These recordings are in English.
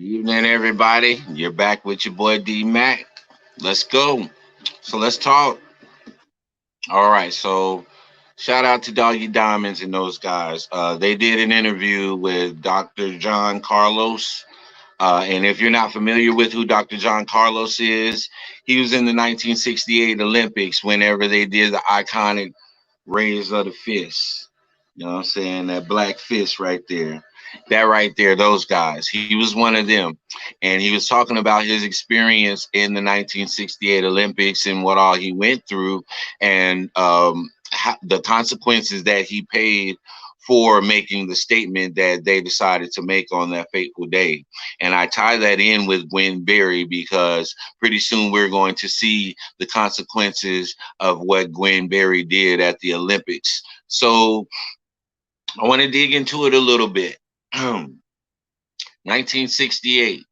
Evening, everybody. You're back with your boy D Mac. Let's go. So let's talk. All right. So shout out to Doggy Diamonds and those guys. They did an interview with Dr. John Carlos. And if you're not familiar with who Dr. John Carlos is, he was in the 1968 Olympics whenever they did the iconic raise of the fist. You know what I'm saying? That black fist right there. That right there, those guys. He was one of them. And he was talking about his experience in the 1968 Olympics and what all he went through and the consequences that he paid for making the statement that they decided to make on that fateful day. And I tie that in with Gwen Berry because pretty soon we're going to see the consequences of what Gwen Berry did at the Olympics. So I want to dig into it a little bit. 1968,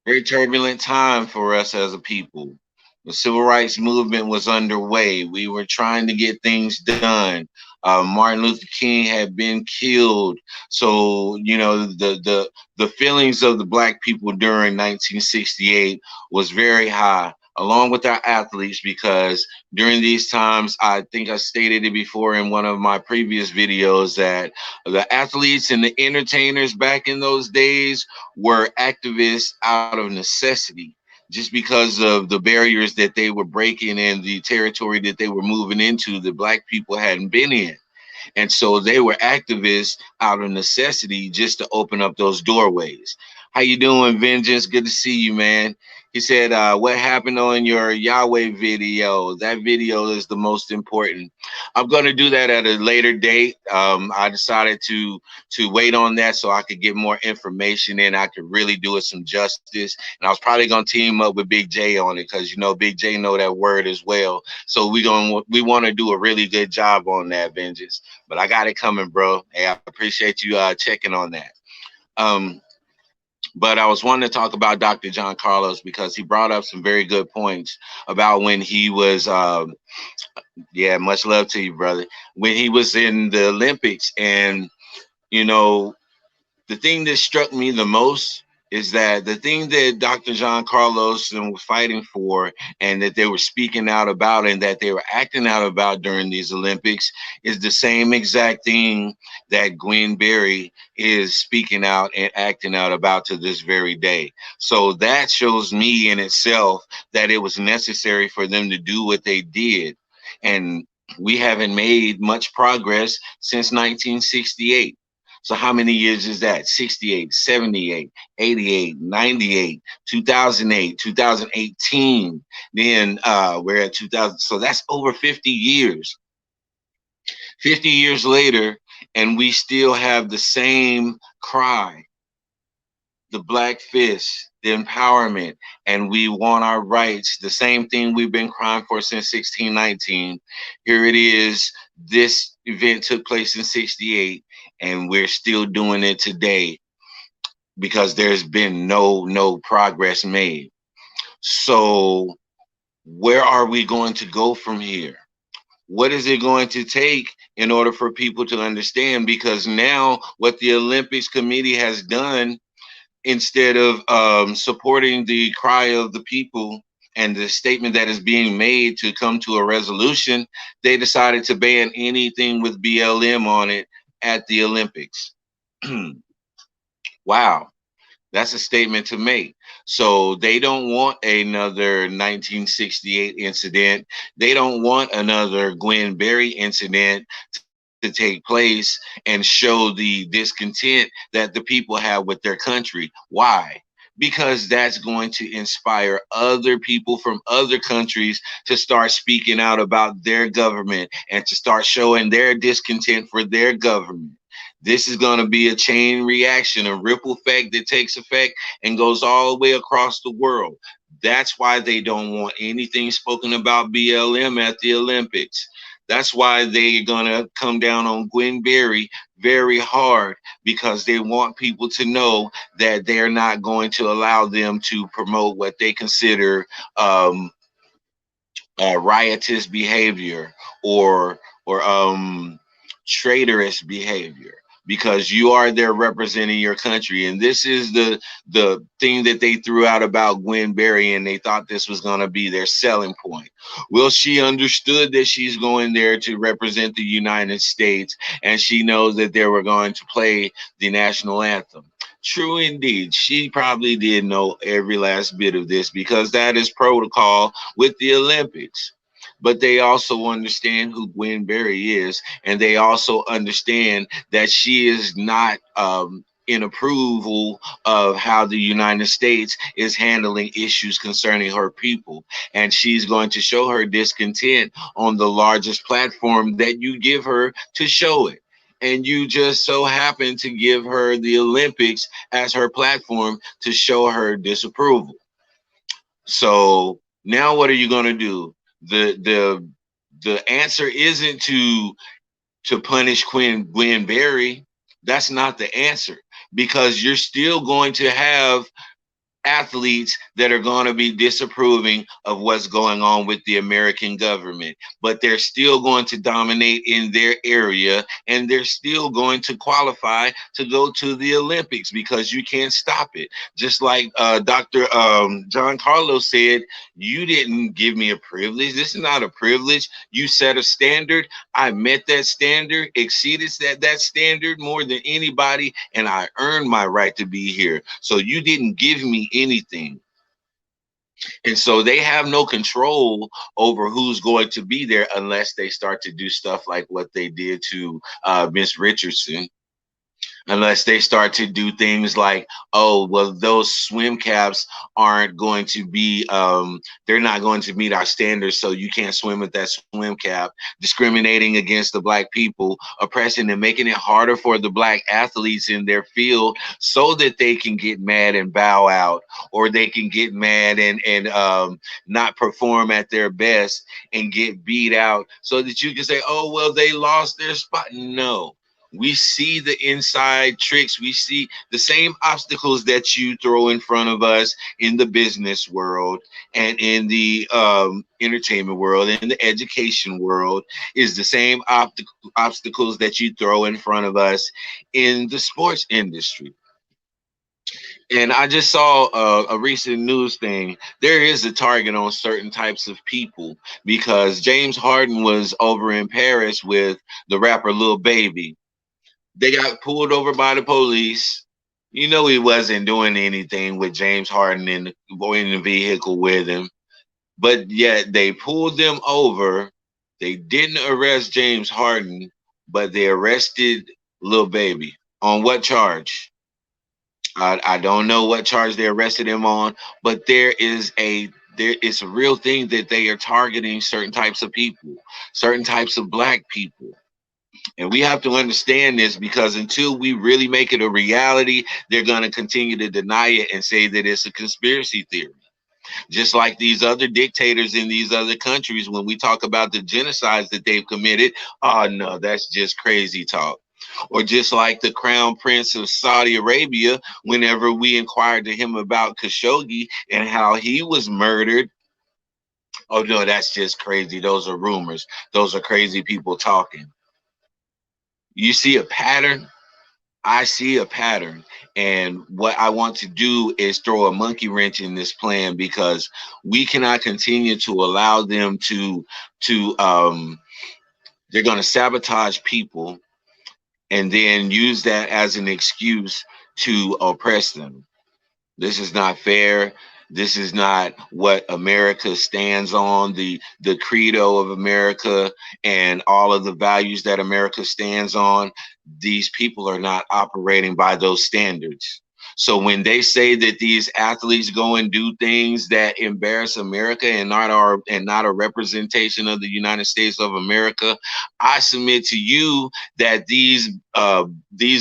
very turbulent time for us as a people. The civil rights movement was underway. We were trying to get things done. Martin Luther King had been killed, so the feelings of the black people during 1968 was very high, along with our athletes, because during these times, I think I stated it before in one of my previous videos that the athletes and the entertainers back in those days were activists out of necessity just because of the barriers that they were breaking and the territory that they were moving into that black people hadn't been in. And so they were activists out of necessity just to open up those doorways. How you doing, Vengeance? Good to see you, man. He said, what happened on your Yahweh video? That video is the most important. I'm going to do that at a later date. I decided to wait on that so I could get more information and I could really do it some justice. And I was probably going to team up with Big J on it because, Big J know that word as well. So we want to do a really good job on that, Vengeance. But I got it coming, bro. Hey, I appreciate you checking on that. Um, but I was wanting to talk about Dr. John Carlos because he brought up some very good points about when he was, yeah, much love to you, brother. When he was in the Olympics, and you know, the thing that struck me the most is that the thing that Dr. John Carlos was fighting for and that they were speaking out about and that they were acting out about during these Olympics is the same exact thing that Gwen Berry is speaking out and acting out about to this very day. So that shows me in itself that it was necessary for them to do what they did. And we haven't made much progress since 1968. So how many years is that? 68, 78, 88, 98, 2008, 2018. Then we're at 2000. So that's over 50 years. 50 years later, and we still have the same cry, the black fist, the empowerment, and we want our rights. The same thing we've been crying for since 1619. Here it is. This event took place in 68, and we're still doing it today because there's been no progress made. So where are we going to go from here? What is it going to take in order for people to understand? Because now what the Olympics Committee has done, instead of supporting the cry of the people and the statement that is being made to come to a resolution, they decided to ban anything with BLM on it at the Olympics. Wow, that's a statement to make. So they don't want another 1968 incident. They don't want another Gwen Berry incident to take place and show the discontent that the people have with their country. Why? Because that's going to inspire other people from other countries to start speaking out about their government and to start showing their discontent for their government. This is going to be a chain reaction, a ripple effect that takes effect and goes all the way across the world. That's why they don't want anything spoken about BLM at the Olympics. That's why they're going to come down on Gwen Berry very hard because they want people to know that they're not going to allow them to promote what they consider riotous behavior or traitorous behavior. because you are there representing your country. And this is the thing that they threw out about Gwen Berry, and they thought this was going to be their selling point. Well, she understood that she's going there to represent the United States, and she knows that they were going to play the national anthem. True indeed. She probably did know every last bit of this because that is protocol with the Olympics. But they also understand who Gwen Berry is, and they also understand that she is not in approval of how the United States is handling issues concerning her people. And she's going to show her discontent on the largest platform that you give her to show it. And you just so happen to give her the Olympics as her platform to show her disapproval. So now what are you going to do? The answer isn't to punish Gwen Berry. That's not the answer, because you're still going to have athletes that are going to be disapproving of what's going on with the American government, but they're still going to dominate in their area, and they're still going to qualify to go to the Olympics because you can't stop it. Just like Dr. John Carlos said, you didn't give me a privilege. This is not a privilege. You set a standard. I met that standard, exceeded that standard more than anybody, and I earned my right to be here. So you didn't give me anything. And so they have no control over who's going to be there unless they start to do stuff like what they did to Miss Richardson, unless they start to do things like, oh, well, those swim caps aren't going to be, they're not going to meet our standards, so you can't swim with that swim cap, discriminating against the black people, oppressing and making it harder for the black athletes in their field so that they can get mad and bow out, or they can get mad and not perform at their best and get beat out so that you can say, oh, well, they lost their spot. No, we see the inside tricks. We see the same obstacles that you throw in front of us in the business world and in the entertainment world and the education world is the same obstacles that you throw in front of us in the sports industry. And I just saw a recent news thing. There is a target on certain types of people because James Harden was over in Paris with the rapper Lil Baby. They got pulled over by the police. You know he wasn't doing anything with James Harden in the vehicle with him, but yet they pulled them over. They didn't arrest James Harden, but they arrested Lil Baby. On what charge? I don't know what charge they arrested him on, but there is a real thing that they are targeting certain types of people, certain types of black people. And we have to understand this because until we really make it a reality, they're going to continue to deny it and say that it's a conspiracy theory. Just like these other dictators in these other countries, when we talk about the genocides that they've committed, oh no, that's just crazy talk. Or just like the crown prince of Saudi Arabia, whenever we inquired to him about Khashoggi and how he was murdered, oh no, that's just crazy. Those are rumors. Those are crazy people talking. You see a pattern? I see a pattern, and what I want to do is throw a monkey wrench in this plan because we cannot continue to allow them to they're going to sabotage people and then use that as an excuse to oppress them. This is not fair. This is not what America stands on, the credo of America and all of the values that America stands on. These people are not operating by those standards. So when they say that these athletes go and do things that embarrass America and not a representation of the United States of America, I submit to you that these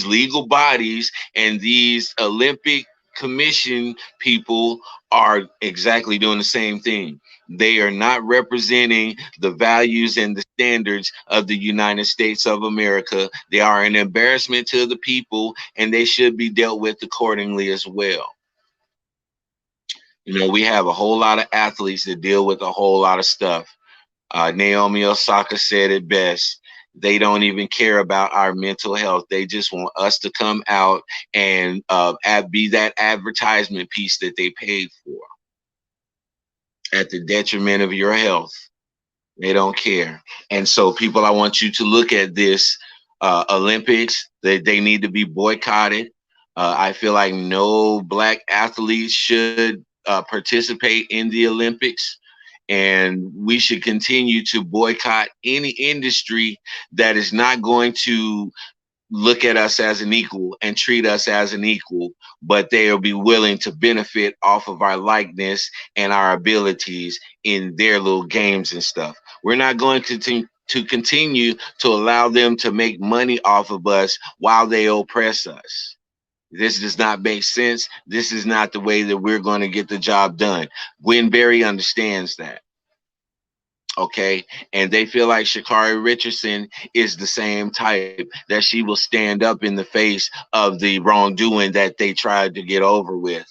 legal bodies and these Olympic commission people are exactly doing the same thing. They are not representing the values and the standards of the United States of America. They are an embarrassment to the people, and they should be dealt with accordingly as well. You know, we have a whole lot of athletes that deal with a whole lot of stuff. Naomi Osaka said it best. They don't even care about our mental health. They just want us to come out and be that advertisement piece that they paid for at the detriment of your health. They don't care. And so, people, I want you to look at this Olympics. They need to be boycotted. I feel like no black athletes should participate in the Olympics. And we should continue to boycott any industry that is not going to look at us as an equal and treat us as an equal, but they'll be willing to benefit off of our likeness and our abilities in their little games and stuff. We're not going to continue to allow them to make money off of us while they oppress us. This does not make sense. This is not the way that we're going to get the job done. Gwen Berry understands that. Okay, and they feel like Sha'Carri Richardson is the same type, that she will stand up in the face of the wrongdoing that they tried to get over with.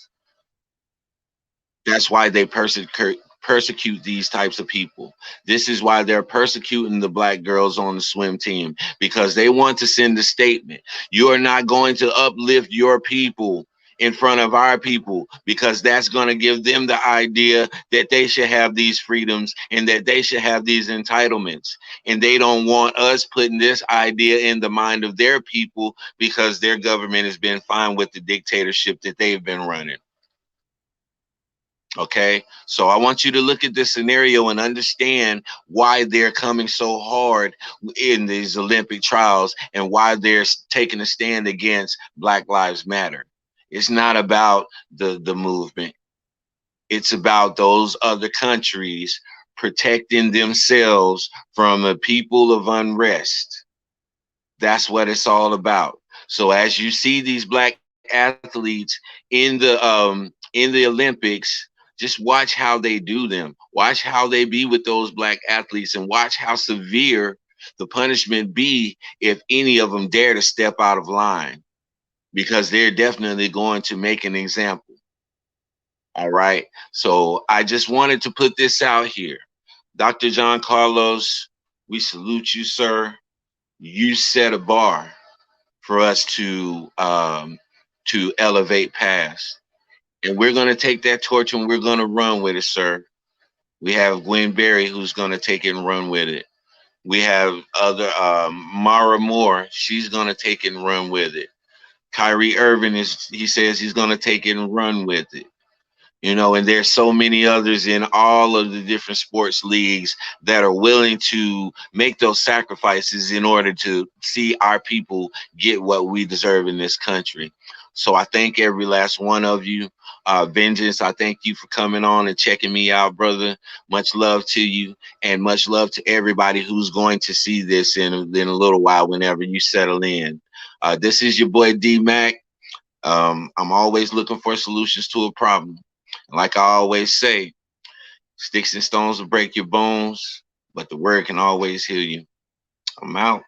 That's why they persecute these types of people. This is why they're persecuting the black girls on the swim team, because they want to send a statement. You are not going to uplift your people in front of our people, because that's going to give them the idea that they should have these freedoms and that they should have these entitlements. And they don't want us putting this idea in the mind of their people, because their government has been fine with the dictatorship that they've been running. Okay, so I want you to look at this scenario and understand why they're coming so hard in these Olympic trials and why they're taking a stand against Black Lives Matter. It's not about the movement. It's about those other countries protecting themselves from a people of unrest. That's what it's all about. So as you see these black athletes in the Olympics, just watch how they do them. Watch how they be with those black athletes, and watch how severe the punishment be if any of them dare to step out of line, because they're definitely going to make an example. All right. So I just wanted to put this out here. Dr. John Carlos, we salute you, sir. You set a bar for us to elevate past. And we're going to take that torch and we're going to run with it, sir. We have Gwen Berry who's going to take it and run with it. We have other Mara Moore. She's going to take it and run with it. Kyrie Irving he says he's going to take it and run with it. You know, and there's so many others in all of the different sports leagues that are willing to make those sacrifices in order to see our people get what we deserve in this country. So I thank every last one of you. Vengeance, I thank you for coming on and checking me out, brother. Much love to you, and much love to everybody who's going to see this in a little while whenever you settle in. This is your boy D Mac. I'm always looking for solutions to a problem. Like I always say, sticks and stones will break your bones, but the word can always heal you. I'm out.